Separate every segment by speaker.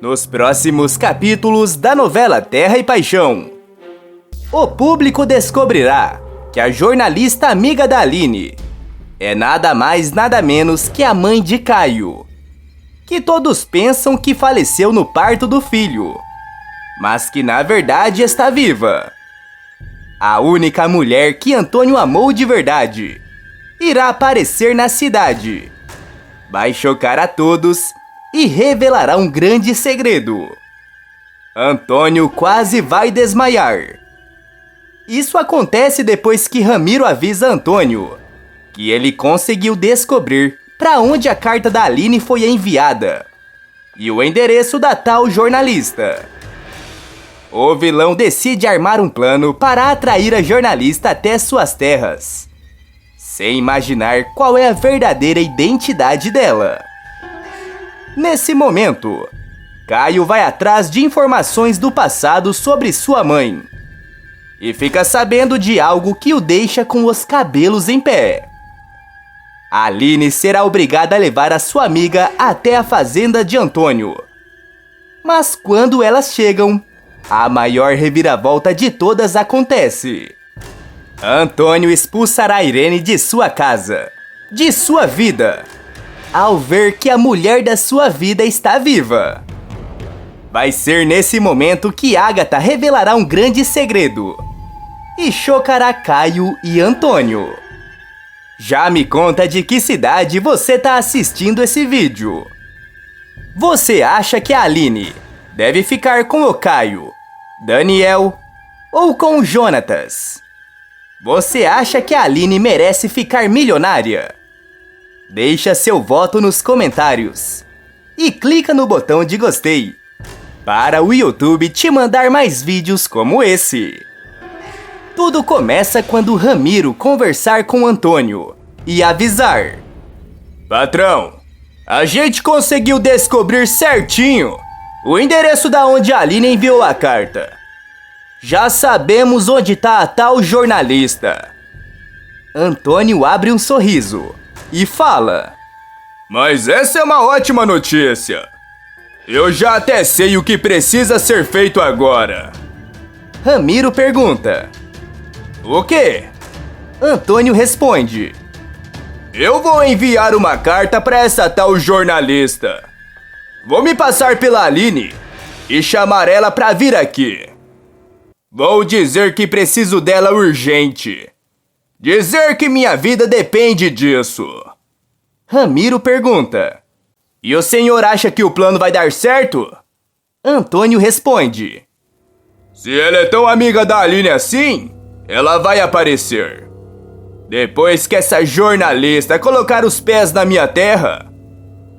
Speaker 1: nos próximos capítulos da novela Terra e Paixão. O público descobrirá que a jornalista amiga da Aline é nada mais nada menos que a mãe de Caio, que todos pensam que faleceu no parto do filho, mas que na verdade está viva. A única mulher que Antônio amou de verdade irá aparecer na cidade. Vai chocar a todos e revelará um grande segredo. Antônio quase vai desmaiar. Isso acontece depois que Ramiro avisa Antônio que ele conseguiu descobrir para onde a carta da Aline foi enviada e o endereço da tal jornalista. O vilão decide armar um plano para atrair a jornalista até suas terras, sem imaginar qual é a verdadeira identidade dela. Nesse momento, Caio vai atrás de informações do passado sobre sua mãe e fica sabendo de algo que o deixa com os cabelos em pé. Aline será obrigada a levar a sua amiga até a fazenda de Antônio. Mas quando elas chegam, a maior reviravolta de todas acontece. Antônio expulsará Irene de sua casa, de sua vida, ao ver que a mulher da sua vida está viva. Vai ser nesse momento que Agatha revelará um grande segredo e chocará Caio e Antônio. Já me conta de que cidade você está assistindo esse vídeo. Você acha que a Aline deve ficar com o Caio, Daniel ou com o Jonatas? Você acha que a Aline merece ficar milionária? Deixa seu voto nos comentários e clica no botão de gostei para o YouTube te mandar mais vídeos como esse. Tudo começa quando Ramiro conversar com Antônio e avisar: Patrão, a gente conseguiu descobrir certinho o endereço da onde a Aline enviou a carta. Já sabemos onde está a tal jornalista. Antônio abre um sorriso e fala: Mas essa é uma ótima notícia. Eu já até sei o que precisa ser feito agora. Ramiro pergunta: O quê? Antônio responde: Eu vou enviar uma carta para essa tal jornalista. Vou me passar pela Aline e chamar ela para vir aqui. Vou dizer que preciso dela urgente. Dizer que minha vida depende disso. Ramiro pergunta: E o senhor acha que o plano vai dar certo? Antônio responde: Se ela é tão amiga da Aline assim, ela vai aparecer. Depois que essa jornalista colocar os pés na minha terra,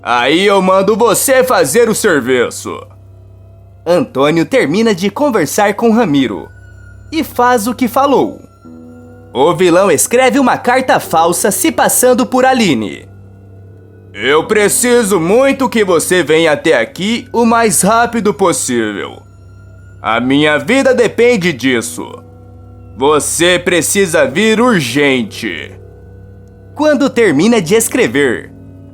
Speaker 1: aí eu mando você fazer o serviço. Antônio termina de conversar com Ramiro e faz o que falou. O vilão escreve uma carta falsa se passando por Aline. Eu preciso muito que você venha até aqui o mais rápido possível. A minha vida depende disso. Você precisa vir urgente. Quando termina de escrever,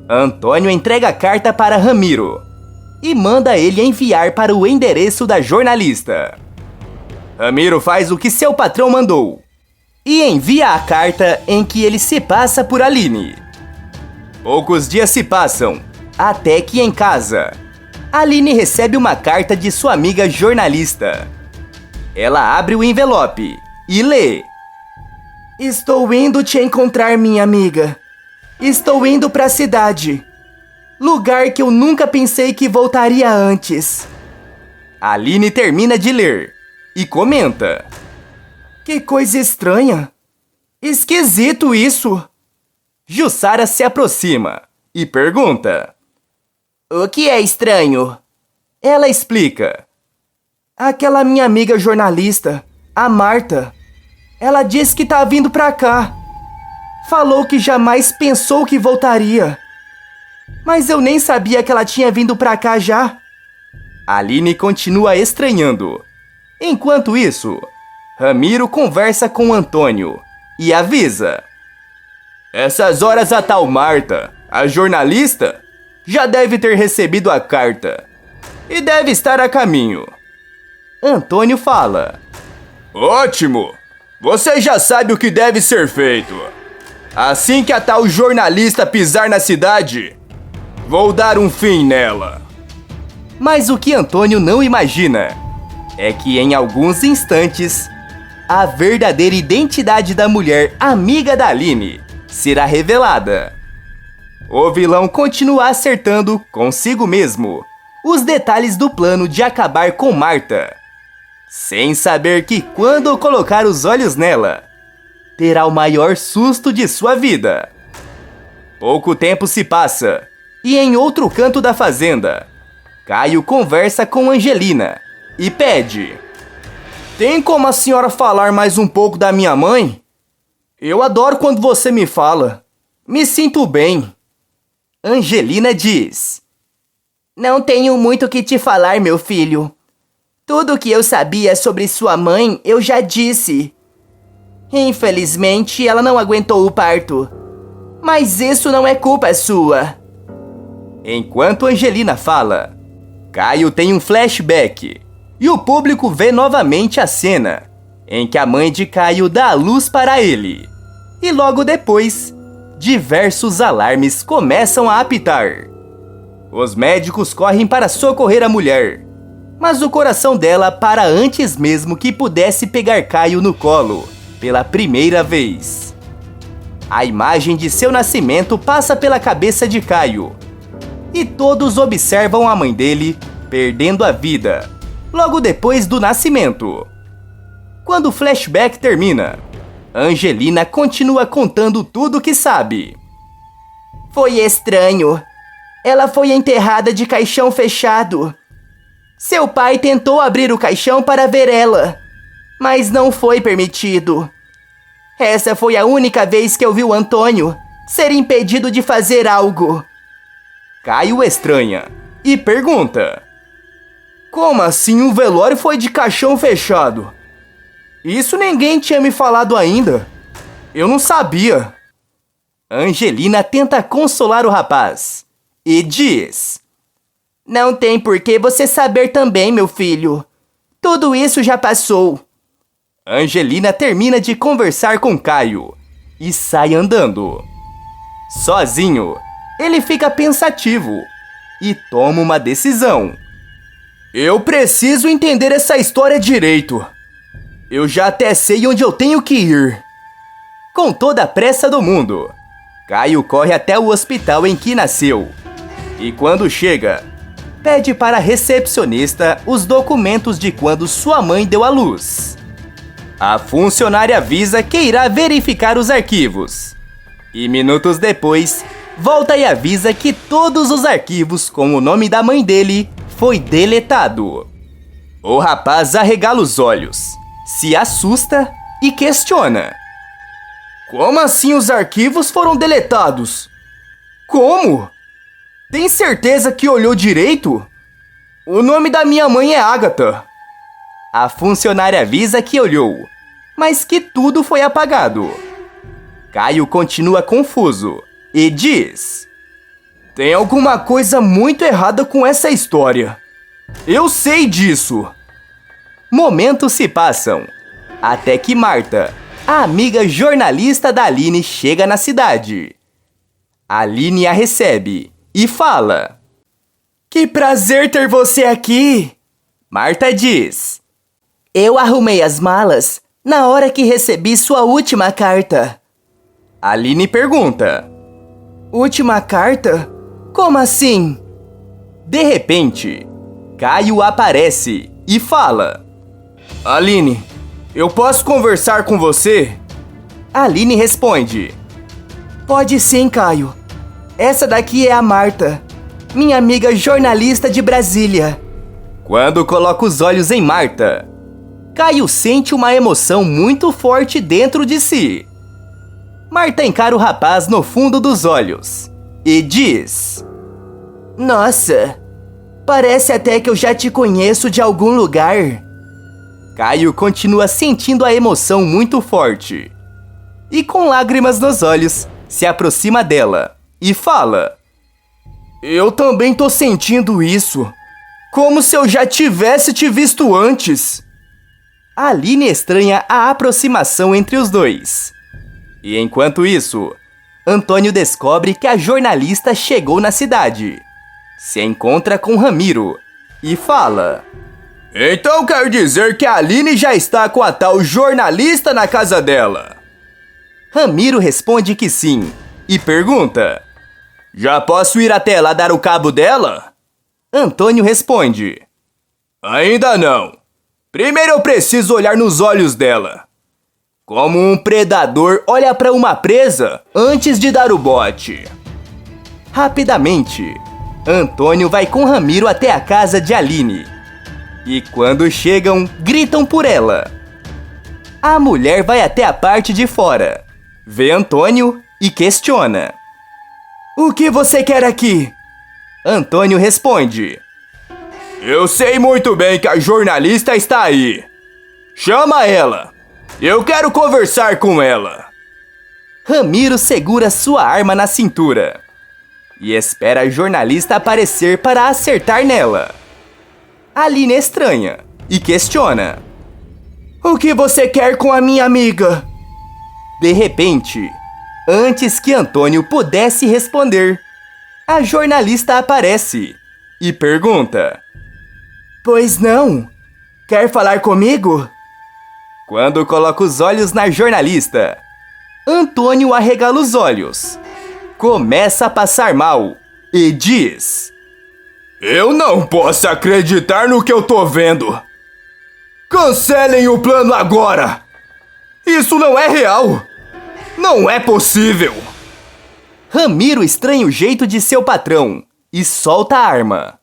Speaker 1: Antônio entrega a carta para Ramiro e manda ele enviar para o endereço da jornalista. Ramiro faz o que seu patrão mandou e envia a carta em que ele se passa por Aline. Poucos dias se passam, até que em casa, Aline recebe uma carta de sua amiga jornalista. Ela abre o envelope e lê: Estou indo te encontrar, minha amiga. Estou indo para a cidade. Lugar que eu nunca pensei que voltaria antes. Aline termina de ler e comenta: Que coisa estranha. Esquisito isso. Jussara se aproxima e pergunta: O que é estranho? Ela explica: Aquela minha amiga jornalista, a Marta. Ela disse que tá vindo pra cá. Falou que jamais pensou que voltaria. Mas eu nem sabia que ela tinha vindo pra cá já. Aline continua estranhando. Enquanto isso, Ramiro conversa com Antônio e avisa: Essas horas a tal Marta, a jornalista, já deve ter recebido a carta e deve estar a caminho. Antônio fala: Ótimo! Você já sabe o que deve ser feito. Assim que a tal jornalista pisar na cidade, vou dar um fim nela. Mas o que Antônio não imagina é que em alguns instantes, a verdadeira identidade da mulher amiga da Aline será revelada. O vilão continua acertando consigo mesmo os detalhes do plano de acabar com Marta, sem saber que quando colocar os olhos nela, terá o maior susto de sua vida. Pouco tempo se passa e em outro canto da fazenda, Caio conversa com Angelina e pede: Tem como a senhora falar mais um pouco da minha mãe? Eu adoro quando você me fala. Me sinto bem. Angelina diz: Não tenho muito o que te falar, meu filho. Tudo o que eu sabia sobre sua mãe, eu já disse. Infelizmente, ela não aguentou o parto. Mas isso não é culpa sua. Enquanto Angelina fala, Caio tem um flashback e o público vê novamente a cena em que a mãe de Caio dá a luz para ele. E logo depois, diversos alarmes começam a apitar. Os médicos correm para socorrer a mulher, mas o coração dela para antes mesmo que pudesse pegar Caio no colo pela primeira vez. A imagem de seu nascimento passa pela cabeça de Caio e todos observam a mãe dele perdendo a vida logo depois do nascimento. Quando o flashback termina, Angelina continua contando tudo o que sabe. Foi estranho. Ela foi enterrada de caixão fechado. Seu pai tentou abrir o caixão para ver ela, mas não foi permitido. Essa foi a única vez que eu vi o Antônio ser impedido de fazer algo. Caio estranha e pergunta: Como assim o velório foi de caixão fechado? Isso ninguém tinha me falado ainda. Eu não sabia. Angelina tenta consolar o rapaz e diz: Não tem por que você saber também, meu filho. Tudo isso já passou. Angelina termina de conversar com Caio e sai andando. Sozinho, ele fica pensativo e toma uma decisão. Eu preciso entender essa história direito. Eu já até sei onde eu tenho que ir. Com toda a pressa do mundo, Caio corre até o hospital em que nasceu. E quando chega, pede para a recepcionista os documentos de quando sua mãe deu à luz. A funcionária avisa que irá verificar os arquivos. E minutos depois, volta e avisa que todos os arquivos com o nome da mãe dele foi deletado. O rapaz arregala os olhos, se assusta e questiona: Como assim os arquivos foram deletados? Como? Tem certeza que olhou direito? O nome da minha mãe é Ágata. A funcionária avisa que olhou, mas que tudo foi apagado. Caio continua confuso e diz: Tem alguma coisa muito errada com essa história. Eu sei disso. Momentos se passam, até que Marta, a amiga jornalista da Aline, chega na cidade. Aline a recebe e fala: Que prazer ter você aqui! Marta diz: Eu arrumei as malas na hora que recebi sua última carta. Aline pergunta: Última carta? Como assim? De repente, Caio aparece e fala: Aline, eu posso conversar com você? Aline responde: Pode sim, Caio. Essa daqui é a Marta, minha amiga jornalista de Brasília. Quando coloca os olhos em Marta, Caio sente uma emoção muito forte dentro de si. Marta encara o rapaz no fundo dos olhos e diz: Nossa, parece até que eu já te conheço de algum lugar. Caio continua sentindo a emoção muito forte. E com lágrimas nos olhos, se aproxima dela e fala: Eu também tô sentindo isso. Como se eu já tivesse te visto antes. Aline estranha a aproximação entre os dois. E enquanto isso, Antônio descobre que a jornalista chegou na cidade. Se encontra com Ramiro e fala: então quer dizer que a Aline já está com a tal jornalista na casa dela? Ramiro responde que sim e pergunta: já posso ir até lá dar o cabo dela? Antônio responde: ainda não. Primeiro eu preciso olhar nos olhos dela. Como um predador olha para uma presa antes de dar o bote. Rapidamente, Antônio vai com Ramiro até a casa de Aline. E quando chegam, gritam por ela. A mulher vai até a parte de fora, vê Antônio e questiona: o que você quer aqui? Antônio responde: eu sei muito bem que a jornalista está aí. Chama ela. Eu quero conversar com ela. Ramiro segura sua arma na cintura e espera a jornalista aparecer para acertar nela. Aline estranha e questiona: o que você quer com a minha amiga? De repente, antes que Antônio pudesse responder, a jornalista aparece e pergunta: pois não? Quer falar comigo? Quando coloca os olhos na jornalista, Antônio arregala os olhos, começa a passar mal e diz: eu não posso acreditar no que eu tô vendo. Cancelem o plano agora. Isso não é real. Não é possível. Ramiro estranha o jeito de seu patrão e solta a arma.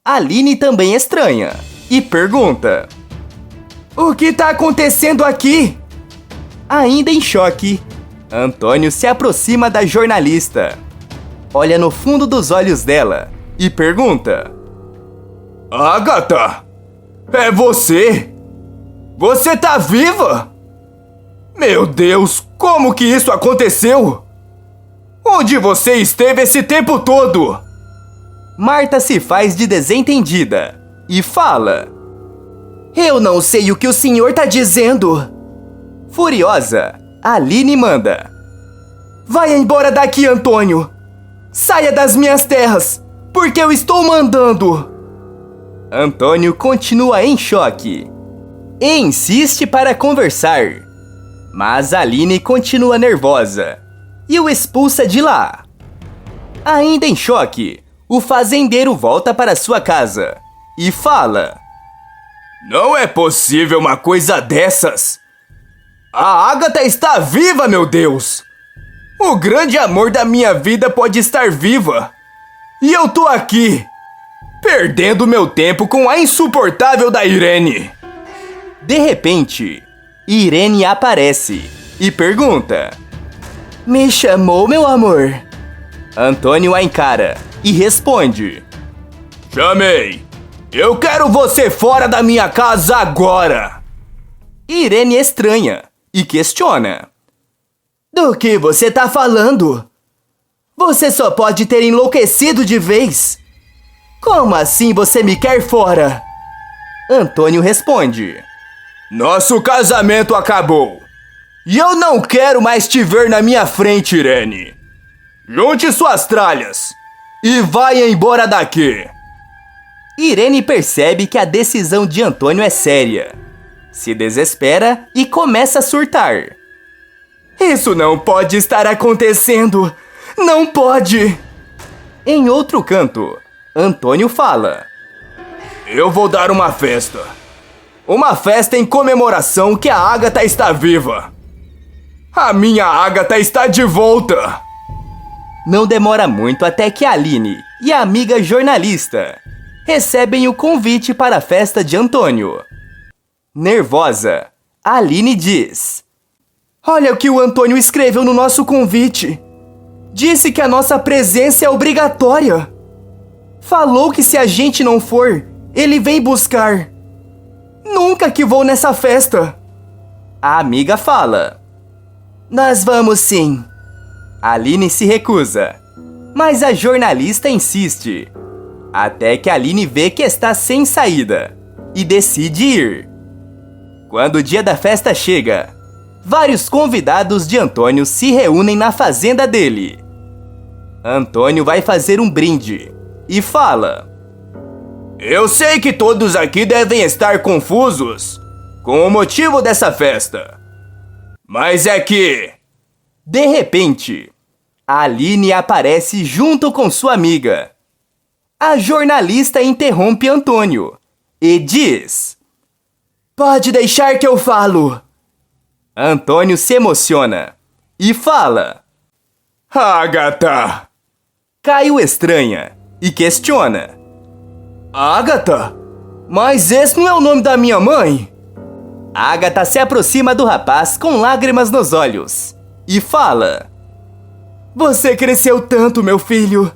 Speaker 1: Aline também estranha e pergunta: o que tá acontecendo aqui? Ainda em choque, Antônio se aproxima da jornalista, olha no fundo dos olhos dela e pergunta: Agatha, é você? Você tá viva? Meu Deus, como que isso aconteceu? Onde você esteve esse tempo todo? Marta se faz de desentendida e fala: eu não sei o que o senhor tá dizendo. Furiosa, Aline manda: vai embora daqui, Antônio. Saia das minhas terras, porque eu estou mandando. Antônio continua em choque e insiste para conversar, mas Aline continua nervosa e o expulsa de lá. Ainda em choque, o fazendeiro volta para sua casa e fala: não é possível uma coisa dessas! A Agatha está viva, meu Deus! O grande amor da minha vida pode estar viva! E eu tô aqui, perdendo meu tempo com a insuportável da Irene! De repente, Irene aparece e pergunta: me chamou, meu amor? Antônio a encara e responde: chamei! Eu quero você fora da minha casa agora! Irene estranha e questiona: do que você tá falando? Você só pode ter enlouquecido de vez! Como assim você me quer fora? Antônio responde: nosso casamento acabou! E eu não quero mais te ver na minha frente, Irene! Junte suas tralhas e vai embora daqui! Irene percebe que a decisão de Antônio é séria, se desespera e começa a surtar. Isso não pode estar acontecendo! Não pode! Em outro canto, Antônio fala: eu vou dar uma festa. Uma festa em comemoração que a Agatha está viva. A minha Agatha está de volta! Não demora muito até que a Aline e a amiga jornalista recebem o convite para a festa de Antônio. Nervosa, a Aline diz: olha o que o Antônio escreveu no nosso convite. Disse que a nossa presença é obrigatória. Falou que se a gente não for, ele vem buscar. Nunca que vou nessa festa. A amiga fala: nós vamos sim. A Aline se recusa, mas a jornalista insiste. até que Aline vê que está sem saída e decide ir. Quando o dia da festa chega, vários convidados de Antônio se reúnem na fazenda dele. Antônio vai fazer um brinde e fala: Eu sei que todos aqui devem estar confusos com o motivo dessa festa. Mas é que... De repente, a Aline aparece junto com sua amiga. A jornalista interrompe Antônio e diz: Pode deixar que eu falo. Antônio se emociona e fala: Ágata! Caio estranha e questiona: Ágata? Mas esse não é o nome da minha mãe? Ágata se aproxima do rapaz com lágrimas nos olhos e fala: Você cresceu tanto, meu filho.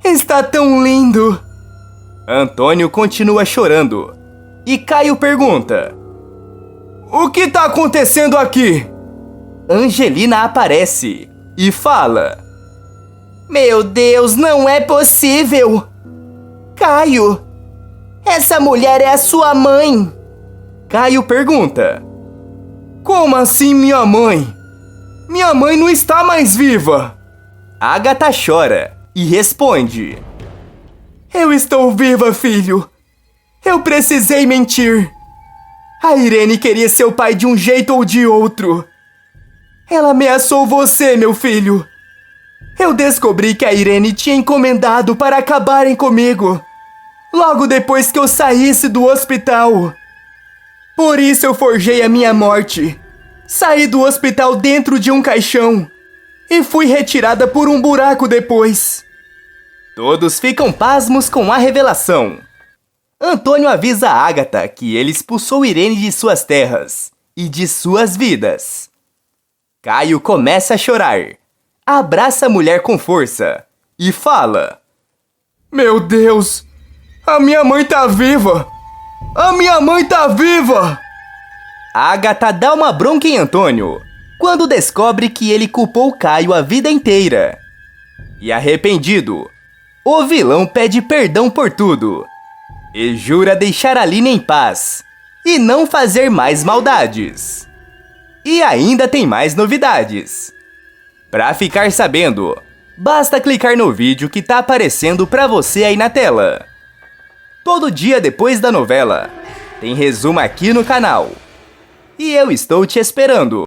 Speaker 1: Está tão lindo. Antônio continua chorando e Caio pergunta: O que está acontecendo aqui? Angelina aparece e fala: Meu Deus, não é possível! Caio, essa mulher é a sua mãe! Caio pergunta: Como assim minha mãe? Minha mãe não está mais viva! Ágata chora e responde: Eu estou viva, filho! Eu precisei mentir! A Irene queria seu pai de um jeito ou de outro! Ela ameaçou você, meu filho! Eu descobri que a Irene tinha encomendado para acabarem comigo, logo depois que eu saísse do hospital. Por isso eu forjei a minha morte. Saí do hospital dentro de um caixão e fui retirada por um buraco depois. Todos ficam pasmos com a revelação. Antônio avisa a Ágata que ele expulsou Irene de suas terras e de suas vidas. Caio começa a chorar, abraça a mulher com força e fala: Meu Deus, a minha mãe tá viva! A minha mãe tá viva! Ágata dá uma bronca em Antônio quando descobre que ele culpou Caio a vida inteira. E arrependido, o vilão pede perdão por tudo e jura deixar Aline em paz e não fazer mais maldades. E ainda tem mais novidades. Pra ficar sabendo, basta clicar no vídeo que tá aparecendo pra você aí na tela. Todo dia depois da novela, tem resumo aqui no canal. E eu estou te esperando.